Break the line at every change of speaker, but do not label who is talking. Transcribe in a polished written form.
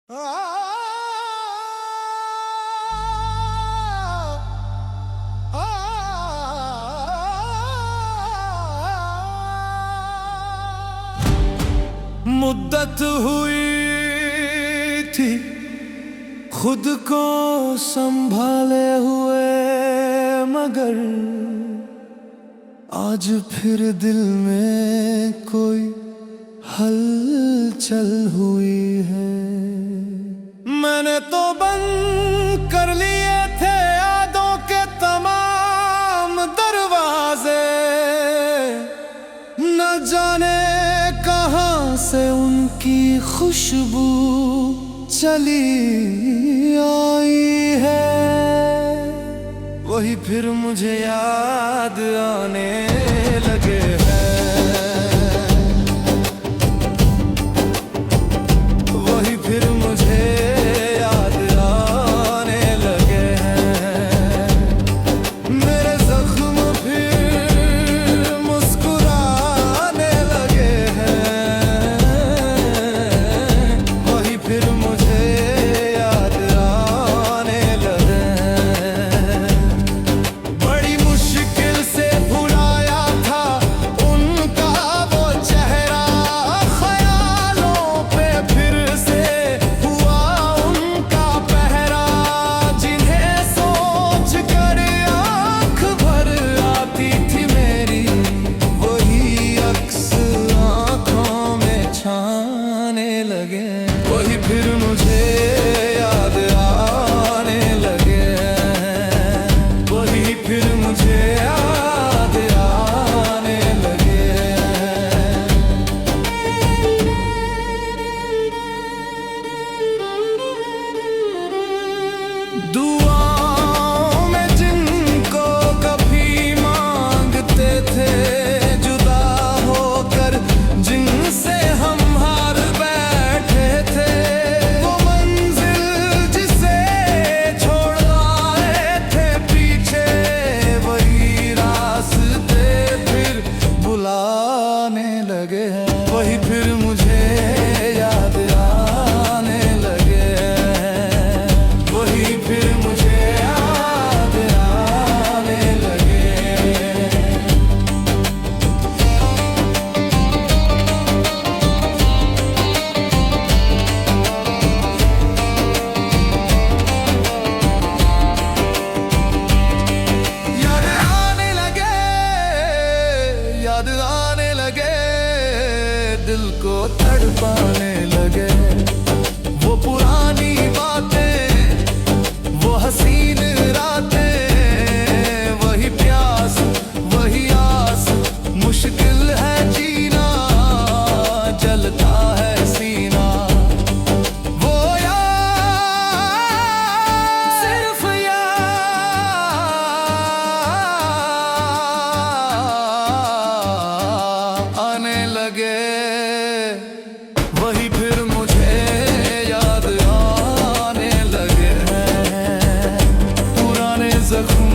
मुद्दत हुई थी खुद को संभाले हुए, मगर आज फिर दिल में कोई हलचल हुई है। मैंने तो बंद कर लिए थे यादों के तमाम दरवाजे, न जाने कहां से उनकी खुशबू चली आई है। वही फिर मुझे याद आने लगे हैं, वही फिर मुझे याद आने लगे हैं। मेरे जख्म फिर मुस्कुराने लगे हैं, वही फिर मुझे याद आने लगे हैं। बड़ी मुश्किल से भुलाया था उनका वो चेहरा, ख्यालों पे फिर से हुआ उनका पहरा। जिन्हें सोच कर आँख भर आती थी मेरी, वही अक्स आँखों में छाने लगे। वही फिर मुझे याद आने लगे, वही फिर मुझे याद आने लगे। दुआओं में जिनको कभी मांगते थे, जुदा होकर जिनसे हम हार बैठे थे, वो मंजिल जिसे छोड़ आए थे पीछे, वही रास्ते फिर बुलाने लगे हैं। वही फिर मुझे याद आने लगे हैं, वही फिर मुझे याद आने लगे। याद आने लगे, याद आने लगे, दिल को तड़पाने लगे। वो पुरानी बातें, वो हसीन रातें, वही प्यास, वही आस, मुश्किल है जीना, जलता है सीना। वो याद, सिर्फ याद आने लगे। वही फिर मुझे याद आने लगे हैं, पुराने जख्म